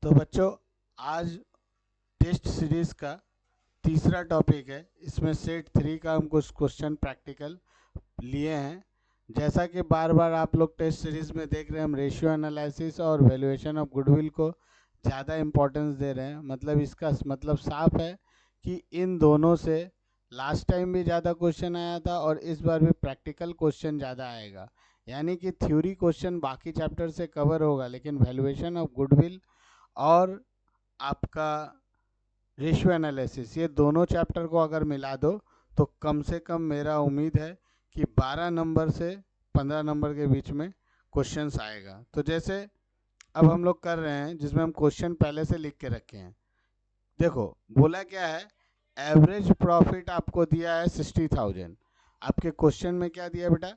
तो बच्चों, आज टेस्ट सीरीज का तीसरा टॉपिक है। इसमें सेट 3 का हम कुछ क्वेश्चन प्रैक्टिकल लिए हैं। जैसा कि बार बार आप लोग टेस्ट सीरीज में देख रहे हैं, हम रेशियो एनालिसिस और वैल्यूएशन ऑफ गुडविल को ज़्यादा इम्पोर्टेंस दे रहे हैं। मतलब इसका मतलब साफ है कि इन दोनों से लास्ट टाइम भी ज़्यादा क्वेश्चन आया था और इस बार भी प्रैक्टिकल क्वेश्चन ज़्यादा आएगा। यानी कि थ्योरी क्वेश्चन बाकी चैप्टर से कवर होगा, लेकिन वैल्यूएशन ऑफ गुडविल और आपका रेशियो एनालिसिस, ये दोनों चैप्टर को अगर मिला दो तो कम से कम मेरा उम्मीद है कि 12 नंबर से 15 नंबर के बीच में क्वेश्चंस आएगा। तो जैसे अब हम लोग कर रहे हैं, जिसमें हम क्वेश्चन पहले से लिख के रखे हैं। देखो बोला क्या है, एवरेज प्रॉफिट आपको दिया है 60,000। आपके क्वेश्चन में क्या दिया बेटा,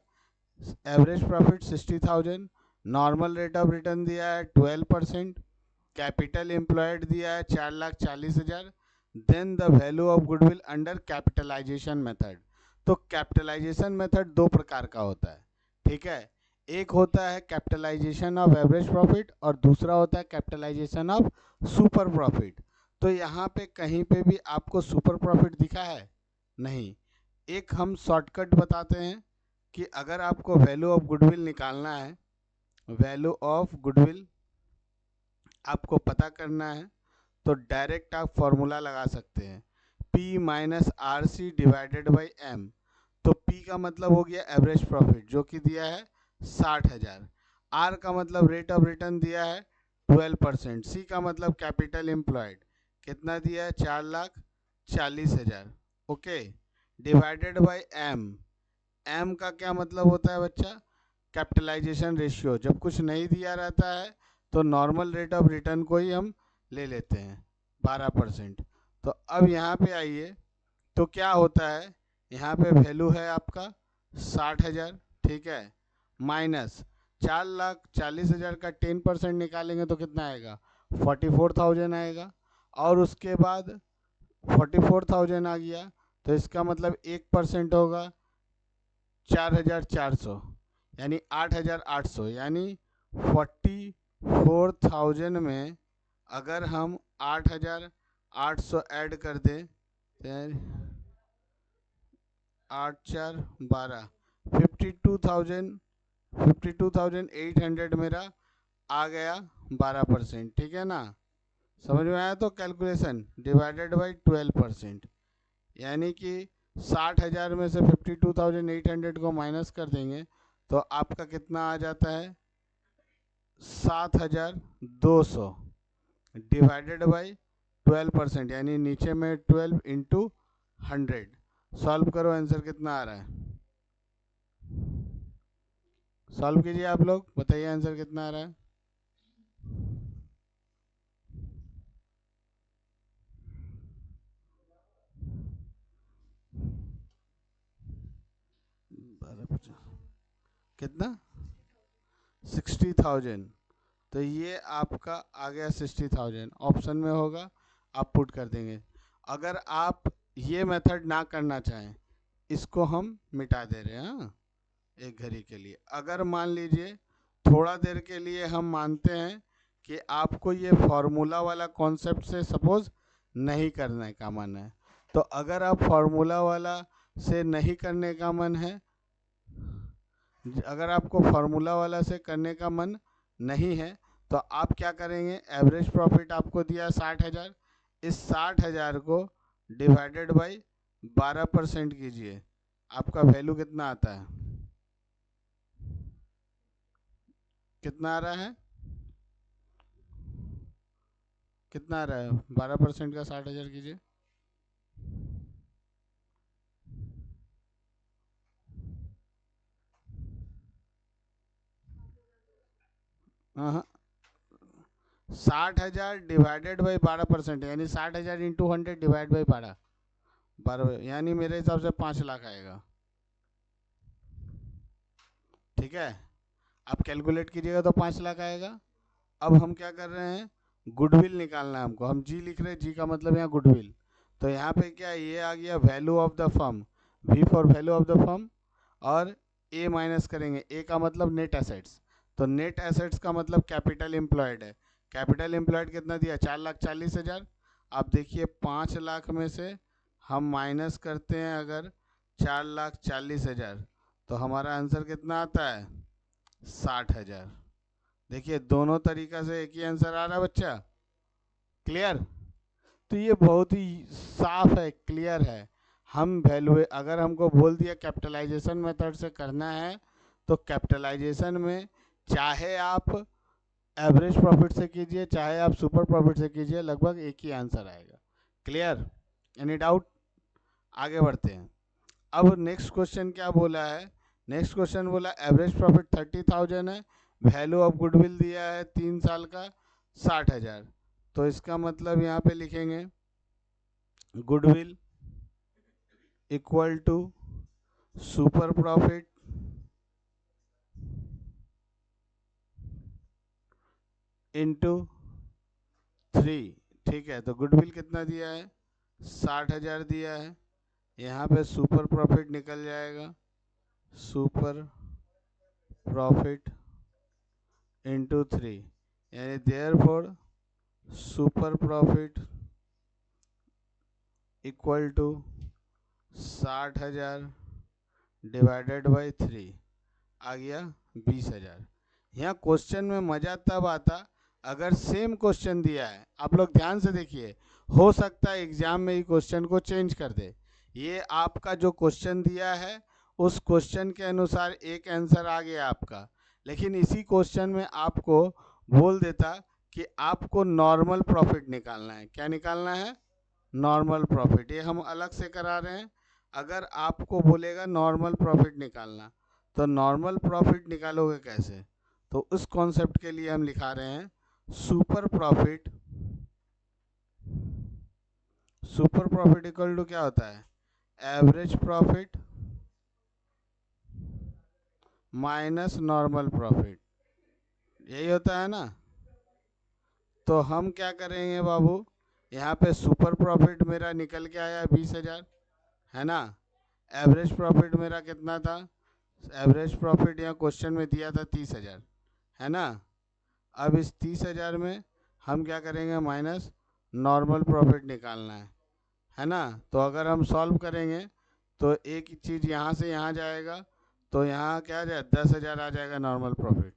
average profit 60,000, normal rate of return दिया है 12%, कैपिटल एम्प्लॉयड दिया है 4,40,000, then the value of goodwill under capitalisation method. तो कैपिटलाइजेशन मेथड दो प्रकार का होता है, ठीक है। एक होता है कैपिटलाइजेशन ऑफ एवरेज प्रॉफिट और दूसरा होता है कैपिटलाइजेशन ऑफ सुपर प्रॉफिट। तो यहाँ पे कहीं पे भी आपको सुपर प्रॉफिट दिखा है नहीं। एक हम शॉर्टकट बताते हैं कि अगर आपको वैल्यू ऑफ गुडविल निकालना है, वैल्यू ऑफ गुडविल आपको पता करना है, तो डायरेक्ट आप फॉर्मूला लगा सकते हैं, P minus R C divided by M. तो P का मतलब हो गया एवरेज प्रॉफिट जो कि दिया है 60,000, R का मतलब रेट ऑफ रिटर्न दिया है 12%, C का मतलब कैपिटल एम्प्लॉयड कितना दिया है 4,40,000, okay, divided by M. M का क्या मतलब होता है बच्चा, कैपिटलाइजेशन रेशियो। जब कुछ नहीं दिया रहता है तो नॉर्मल रेट ऑफ रिटर्न को ही हम ले लेते हैं 12%। तो अब यहाँ पे आइए, तो क्या होता है, यहाँ पे वैल्यू है आपका 60,000, ठीक है, माइनस 4,40,000 का 10% निकालेंगे तो कितना आएगा, 44,000 आएगा। और उसके बाद 44,000 आ गया तो इसका मतलब 1% होगा 4,400, यानी 8,800, यानी 44,000 में अगर हम 8,800 ऐड कर दें तो 8 4 12, 52,800 मेरा आ गया 12%, ठीक है ना। समझ में आया। तो कैलकुलेशन डिवाइडेड बाई 12%, यानी कि 60,000 में से 52,800 को माइनस कर देंगे तो आपका कितना आ जाता है 7,200 डिवाइडेड बाई 12%, यानी नीचे में 12 इंटू 100। सॉल्व करो, आंसर कितना आ रहा है, सॉल्व कीजिए आप लोग, बताइए आंसर कितना आ रहा है। कितना, 60,000। तो ये आपका आ गया 60,000, ऑप्शन में होगा, आप पुट कर देंगे। अगर आप ये मेथड ना करना चाहें, इसको हम मिटा दे रहे हैं हाँ, एक घड़ी के लिए। अगर मान लीजिए थोड़ा देर के लिए हम मानते हैं कि आपको ये फॉर्मूला वाला कॉन्सेप्ट से सपोज नहीं करने का मन है, तो अगर आप फॉर्मूला वाला से नहीं करने का मन है, अगर आपको फार्मूला वाला से करने का मन नहीं है, तो आप क्या करेंगे, एवरेज प्रॉफिट आपको दिया 60,000, इस 60,000 को डिवाइडेड बाई 12% कीजिए, आपका वैल्यू कितना आता है, कितना आ रहा है, कितना आ रहा है, 12% का 60,000 कीजिए, हाँ 60,000 डिवाइडेड बाई 12%, यानी 60,000 इंटू 100 डिवाइड बाई 12, यानी मेरे हिसाब से 5 लाख आएगा, ठीक है। आप कैलकुलेट कीजिएगा तो 5 लाख आएगा। अब हम क्या कर रहे हैं, गुडविल निकालना है हमको, हम जी लिख रहे हैं, जी का मतलब यहाँ गुडविल। तो यहाँ पे क्या ये आ गया value of the firm, V for value of the firm, और ए माइनस करेंगे, ए का मतलब नेट एसेट्स, तो नेट एसेट्स का मतलब कैपिटल एम्प्लॉयड है, कैपिटल एम्प्लॉयड कितना दिया, 4,40,000। अब देखिए 5 लाख में से हम माइनस करते हैं अगर 4,40,000, तो हमारा आंसर कितना आता है, 60,000। देखिए दोनों तरीका से एक ही आंसर आ रहा है बच्चा, क्लियर। तो ये बहुत ही साफ है, क्लियर है। हम वैल्यू अगर हमको बोल दिया कैपिटलाइजेशन मेथड से करना है, तो कैपिटलाइजेशन में चाहे आप एवरेज प्रॉफिट से कीजिए चाहे आप सुपर प्रॉफिट से कीजिए, लगभग एक ही आंसर आएगा। Clear, any doubt? आगे बढ़ते हैं। अब नेक्स्ट क्वेश्चन क्या बोला है, नेक्स्ट क्वेश्चन बोला एवरेज प्रॉफिट 30,000 है, वैल्यू ऑफ गुडविल दिया है 3 साल का 60,000। तो इसका मतलब यहाँ पे लिखेंगे goodwill equal to super profit into 3। ठीक है, तो गुडविल कितना दिया है, 60,000 दिया है। यहाँ पे सुपर प्रॉफिट निकल जाएगा, सुपर प्रॉफिट इंटू 3, यानी therefore super profit equal to 60,000 divided by 3 आ गया 20,000। यहाँ क्वेश्चन में मज़ा तब आता अगर सेम क्वेश्चन दिया है, आप लोग ध्यान से देखिए, हो सकता है एग्जाम में ही क्वेश्चन को चेंज कर दे। ये आपका जो क्वेश्चन दिया है उस क्वेश्चन के अनुसार एक आंसर आ गया आपका, लेकिन इसी क्वेश्चन में आपको बोल देता कि आपको नॉर्मल प्रॉफिट निकालना है। क्या निकालना है, नॉर्मल प्रॉफिट। ये हम अलग से करा रहे हैं। अगर आपको बोलेगा नॉर्मल प्रॉफिट निकालना, तो नॉर्मल प्रॉफिट निकालोगे कैसे, तो उस कॉन्सेप्ट के लिए हम लिखा रहे हैं super profit. Super profit equal to क्या होता है, average profit minus normal profit, यही होता है ना। तो हम क्या करेंगे बाबू, यहाँ पे सुपर प्रॉफिट मेरा निकल के आया 20,000 है ना, एवरेज प्रॉफिट मेरा कितना था, एवरेज प्रॉफिट यहाँ क्वेश्चन में दिया था 30,000 है ना। अब इस 30,000 में हम क्या करेंगे, माइनस नॉर्मल प्रॉफिट निकालना है ना। तो अगर हम सॉल्व करेंगे तो एक चीज़ यहाँ से यहाँ जाएगा, तो यहाँ क्या आ जाए 10,000 आ जाएगा नॉर्मल प्रॉफिट।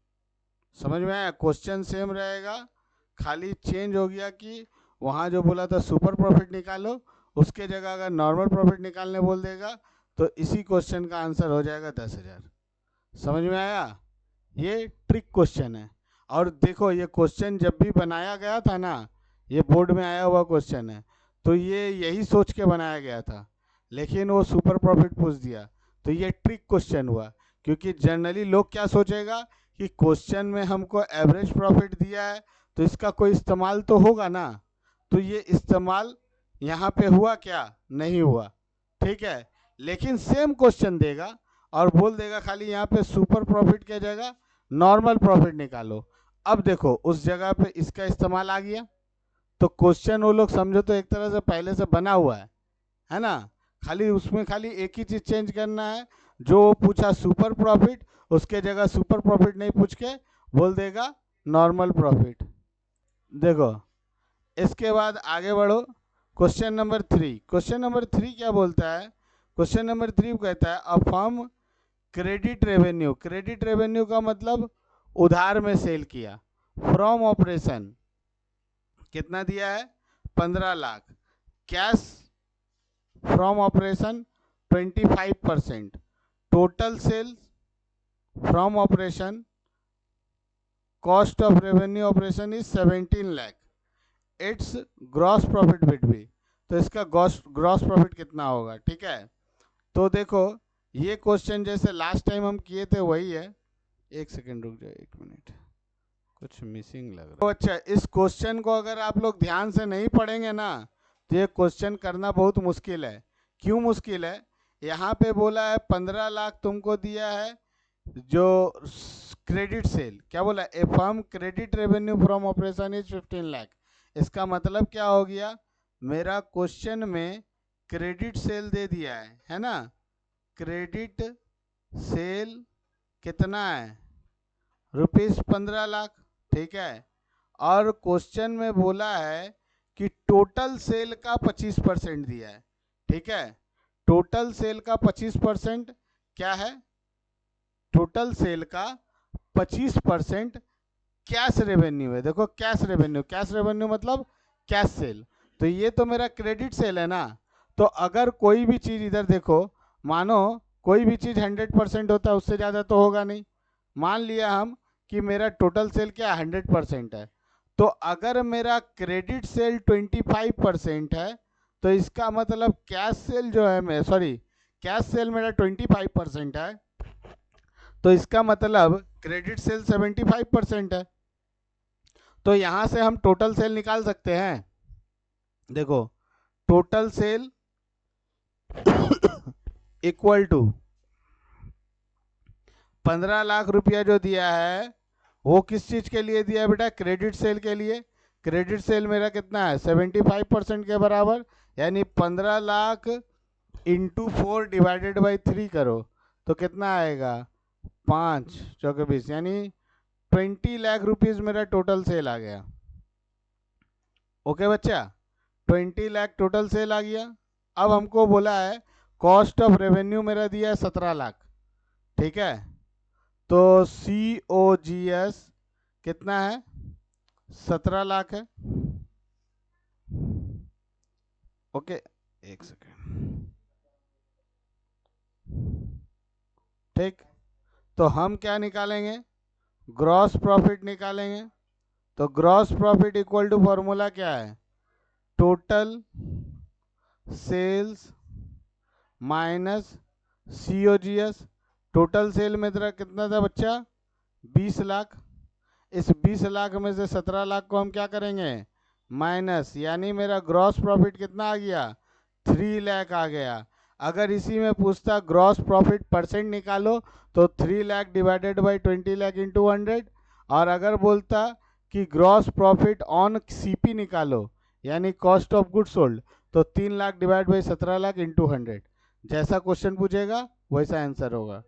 समझ में आया, क्वेश्चन सेम रहेगा, खाली चेंज हो गया कि वहाँ जो बोला था सुपर प्रॉफिट निकालो, उसके जगह अगर नॉर्मल प्रॉफिट निकालने बोल देगा तो इसी क्वेश्चन का आंसर हो जाएगा 10,000। समझ में आया, ये ट्रिक क्वेश्चन है। और देखो ये क्वेश्चन जब भी बनाया गया था ना, ये बोर्ड में आया हुआ क्वेश्चन है, तो ये यही सोच के बनाया गया था, लेकिन वो सुपर प्रॉफिट पूछ दिया, तो ये ट्रिक क्वेश्चन हुआ। क्योंकि जनरली लोग क्या सोचेगा कि क्वेश्चन में हमको एवरेज प्रॉफिट दिया है तो इसका कोई इस्तेमाल तो होगा ना, तो ये इस्तेमाल यहाँ पे हुआ क्या, नहीं हुआ। ठीक है, लेकिन सेम क्वेश्चन देगा और बोल देगा खाली यहाँ पे सुपर प्रॉफिट के जगह नॉर्मल प्रॉफिट निकालो। अब देखो उस जगह पे इसका इस्तेमाल आ गया, तो क्वेश्चन वो लोग समझो तो एक तरह से पहले से बना हुआ है ना। खाली उसमें खाली एक ही चीज़ चेंज करना है, जो पूछा सुपर प्रॉफिट उसके जगह सुपर प्रॉफिट नहीं पूछ के बोल देगा नॉर्मल प्रॉफिट। देखो इसके बाद आगे बढ़ो, क्वेश्चन नंबर 3। क्वेश्चन नंबर 3 क्या बोलता है, क्वेश्चन नंबर 3 कहता है a firm credit revenue, credit revenue का मतलब उधार में सेल किया, फ्रॉम ऑपरेशन कितना दिया है 15 lakh, cash from operation 25%, total sales from operation cost of revenue operation is 17 lakh, it's gross profit would be, तो इसका ग्रॉस प्रॉफिट कितना होगा। ठीक है, तो देखो ये क्वेश्चन जैसे लास्ट टाइम हम किए थे वही है। एक सेकेंड रुक जाओ, 1 मिनट, कुछ मिसिंग लग रहा है। तो अच्छा, इस क्वेश्चन को अगर आप लोग ध्यान से नहीं पढ़ेंगे ना तो ये क्वेश्चन करना बहुत मुश्किल है। क्यों मुश्किल है, यहाँ पे बोला है 15 लाख तुमको दिया है, जो क्रेडिट सेल क्या बोला, a firm credit revenue from operation is 15 lakh. इसका मतलब क्या हो गया, मेरा क्वेश्चन में क्रेडिट सेल दे दिया है ना, क्रेडिट सेल कितना है, ₹15 लाख। ठीक है, और क्वेश्चन में बोला है कि टोटल सेल का 25% दिया है, ठीक है। टोटल सेल का 25% क्या है? टोटल सेल का 25% कैश रेवेन्यू है। देखो कैश रेवेन्यू मतलब कैश सेल, तो ये तो मेरा क्रेडिट सेल है ना। तो अगर कोई भी चीज़ इधर देखो, मानो कोई भी चीज़ 100% होता है, उससे ज़्यादा तो होगा नहीं। मान लिया हम कि मेरा टोटल सेल क्या 100% है, तो अगर मेरा क्रेडिट सेल 25% है, तो इसका मतलब कैश सेल जो है, सॉरी कैश सेल मेरा 25% है, तो इसका मतलब क्रेडिट सेल 75% है। तो यहां से हम टोटल सेल निकाल सकते हैं। देखो total sale equal to 15 lakh रुपया जो दिया है वो किस चीज के लिए दिया है बेटा? क्रेडिट सेल के लिए। क्रेडिट सेल मेरा कितना है? 75% के बराबर, यानी 15 लाख इंटू 4 डिवाइडेड बाई 3 करो तो कितना आएगा? 5 चौके 20, यानी 20 लाख रुपीज मेरा टोटल सेल आ गया। ओके बच्चा, 20 लाख टोटल सेल आ गया। अब हमको बोला है कॉस्ट ऑफ रेवेन्यू मेरा दिया है 17 लाख, ठीक है। तो COGS कितना है? 17 लाख है। ओके एक सेकेंड, ठीक। तो हम क्या निकालेंगे? ग्रॉस प्रॉफिट निकालेंगे। तो gross profit equal to formula क्या है? Total sales minus COGS। Total sale में तेरा कितना था बच्चा? 20 लाख। इस 20 लाख में से 17 लाख को हम क्या करेंगे? माइनस, यानी मेरा ग्रॉस प्रॉफिट कितना आ गया? 3 लाख आ गया। अगर इसी में पूछता ग्रॉस प्रॉफिट परसेंट निकालो तो 3 lakh divided by 20 lakh into 100, और अगर बोलता कि ग्रॉस प्रॉफिट ऑन CP निकालो यानी कॉस्ट ऑफ गुड सोल्ड, तो 3 lakh divide by 17 lakh into 100। जैसा क्वेश्चन पूछेगा वैसा आंसर होगा।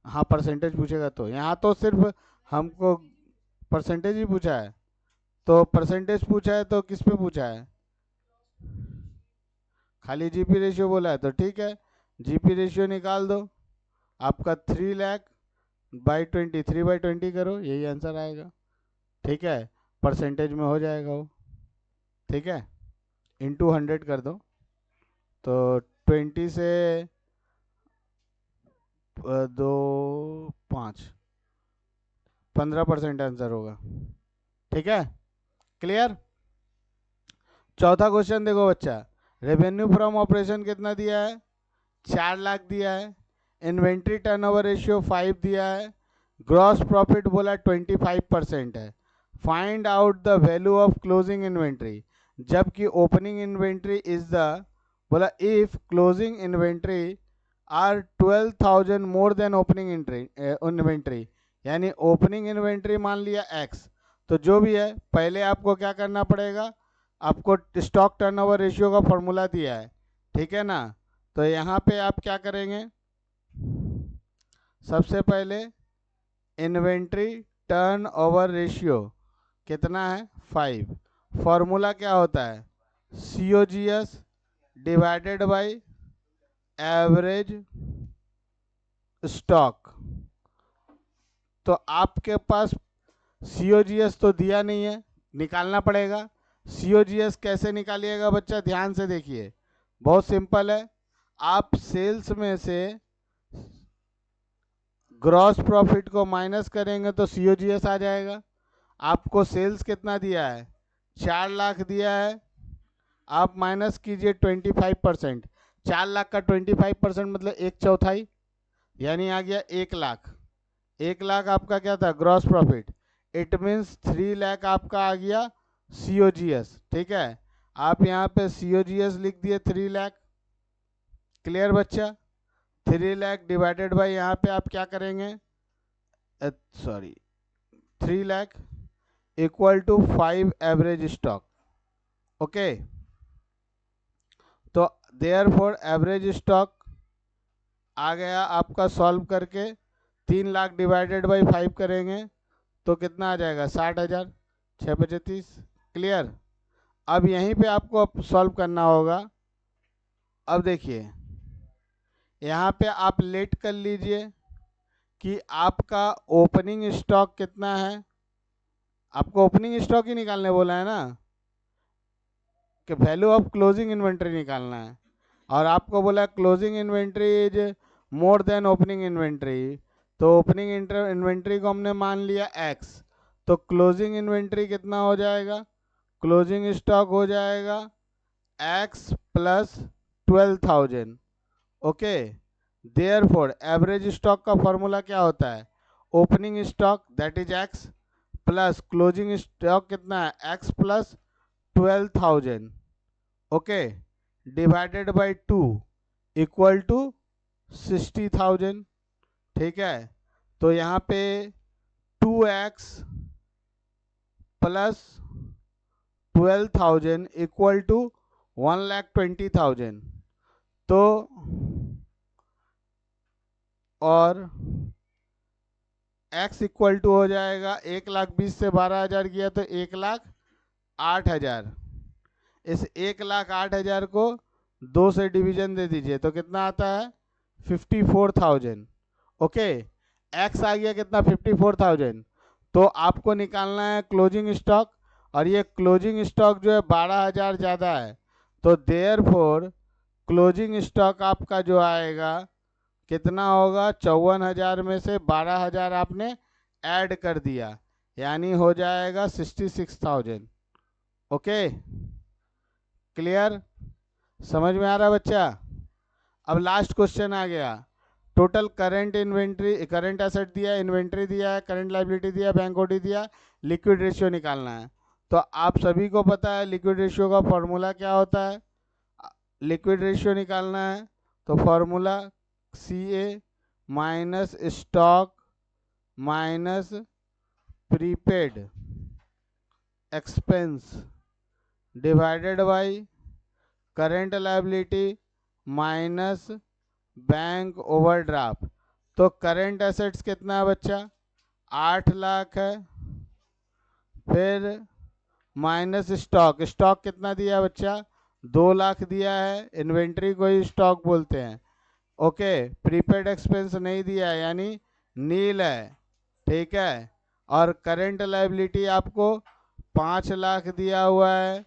हाँ परसेंटेज पूछेगा तो यहाँ तो सिर्फ हमको परसेंटेज ही पूछा है, तो परसेंटेज पूछा है तो किस पे पूछा है? खाली GP रेशियो बोला है तो ठीक है, GP रेशियो निकाल दो। आपका 3 लाख बाई 20, 3/20 करो, यही आंसर आएगा, ठीक है। परसेंटेज में हो जाएगा वो, ठीक है। इंटू 100 कर दो तो 20 से 2 5 15% आंसर होगा, ठीक है। क्लियर? चौथा क्वेश्चन देखो बच्चा, रेवेन्यू फ्रॉम ऑपरेशन कितना दिया है? 4 लाख दिया है। इन्वेंट्री टर्नओवर रेशियो 5 दिया है। ग्रॉस प्रॉफिट बोला 25% है। Find out the value of closing inventory, जबकि ओपनिंग इन्वेंट्री इज द, बोला if closing inventory are 12,000 more than opening inventory, यानी ओपनिंग इन्वेंट्री मान लिया X, तो जो भी है पहले आपको क्या करना पड़ेगा? आपको स्टॉक टर्नओवर रेशियो का फॉर्मूला दिया है, ठीक है ना। तो यहाँ पे आप क्या करेंगे? सबसे पहले इन्वेंट्री टर्नओवर रेशियो कितना है? 5। फॉर्मूला क्या होता है? COGS divided by average stock. तो आपके पास COGS तो दिया नहीं है, निकालना पड़ेगा। COGS कैसे निकालिएगा बच्चा? ध्यान से देखिए, बहुत सिंपल है। आप सेल्स में से ग्रॉस प्रॉफिट को माइनस करेंगे तो COGS आ जाएगा। आपको सेल्स कितना दिया है? 4 लाख दिया है। आप माइनस कीजिए 25%। 4 लाख का 25% मतलब 1/4, यानी आ गया 1 लाख। 1 लाख आपका क्या था? Gross profit. It means 3 lakh आपका आ गया COGS, ठीक है। आप यहाँ पे COGS लिख दिए 3 लाख। क्लियर बच्चा? 3 लाख डिवाइडेड बाई यहाँ पे आप क्या करेंगे? Sorry 3 lakh equal to 5 average stock, okay. तो देयर फॉर एवरेज स्टॉक आ गया आपका, सॉल्व करके 3 लाख डिवाइडेड बाई 5 करेंगे तो कितना आ जाएगा? 60,000। 6 बजे 30। क्लियर। अब यहीं पे आपको अब सॉल्व करना होगा। अब देखिए यहाँ पे आप लेट कर लीजिए कि आपका ओपनिंग स्टॉक कितना है। आपको ओपनिंग स्टॉक ही निकालने बोला है ना, कि वैल्यू ऑफ क्लोजिंग इन्वेंट्री निकालना है, और आपको बोला closing inventory is more than opening inventory. तो ओपनिंग इन्वेंट्री को हमने मान लिया x, तो क्लोजिंग इन्वेंट्री कितना हो जाएगा, क्लोजिंग स्टॉक हो जाएगा x plus 12,000। Okay, therefore average stock का फॉर्मूला क्या होता है, opening stock that is x plus closing stock कितना है x plus 12,000, okay, divided by 2 equal to 60,000। ठीक है, तो यहाँ पे 2x प्लस 12,000 इक्वल टू 1,20,000। तो और x इक्वल टू हो जाएगा 1,20,000 से 12,000 किया तो 1,08,000। इस 1,08,000 को 2 से डिवीजन दे दीजिए तो कितना आता है 54,000। ओके, x आ गया कितना 54,000। तो आपको निकालना है क्लोजिंग स्टॉक, और ये क्लोजिंग स्टॉक जो है 12,000 ज़्यादा है, तो देयरफॉर क्लोजिंग स्टॉक आपका जो आएगा कितना होगा, 54,000 में से 12,000 आपने ऐड कर दिया, यानी हो जाएगा 66,000। ओके, क्लियर, समझ में आ रहा बच्चा। अब लास्ट क्वेश्चन आ गया, total current inventory, current asset दिया, इन्वेंट्री दिया है, करंट लायबिलिटी दिया, बैंक ओडी दिया, लिक्विड रेशियो निकालना है। तो आप सभी को पता है लिक्विड रेशियो का फॉर्मूला क्या होता है। लिक्विड रेशियो निकालना है तो formula CA minus stock minus prepaid expense divided by current liability minus bank overdraft. तो करंट एसेट्स कितना है बच्चा, 8 लाख है, फिर माइनस स्टॉक, स्टॉक कितना दिया है बच्चा, 2 लाख दिया है, इन्वेंट्री को ही स्टॉक बोलते हैं। ओके, प्रीपेड एक्सपेंस नहीं दिया है यानी नील है। ठीक है, और करंट लायबिलिटी आपको 5 लाख दिया हुआ है,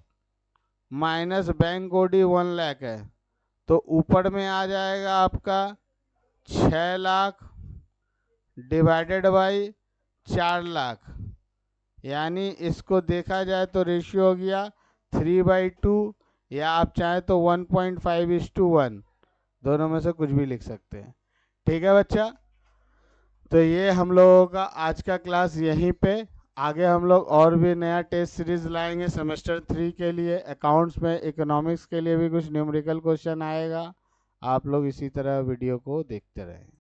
माइनस बैंक ओडी 1 लाख है, तो ऊपर में आ जाएगा आपका 6 लाख डिवाइडेड बाई 4 लाख, यानी इसको देखा जाए तो रेशियो हो गया 3/2, या आप चाहे तो 1.5:1, दोनों में से कुछ भी लिख सकते हैं। ठीक है बच्चा, तो ये हम लोगों का आज का क्लास यहीं पे। आगे हम लोग और भी नया टेस्ट सीरीज लाएंगे सेमेस्टर 3 के लिए। अकाउंट्स में इकोनॉमिक्स के लिए भी कुछ न्यूमेरिकल क्वेश्चन आएगा। आप लोग इसी तरह वीडियो को देखते रहें।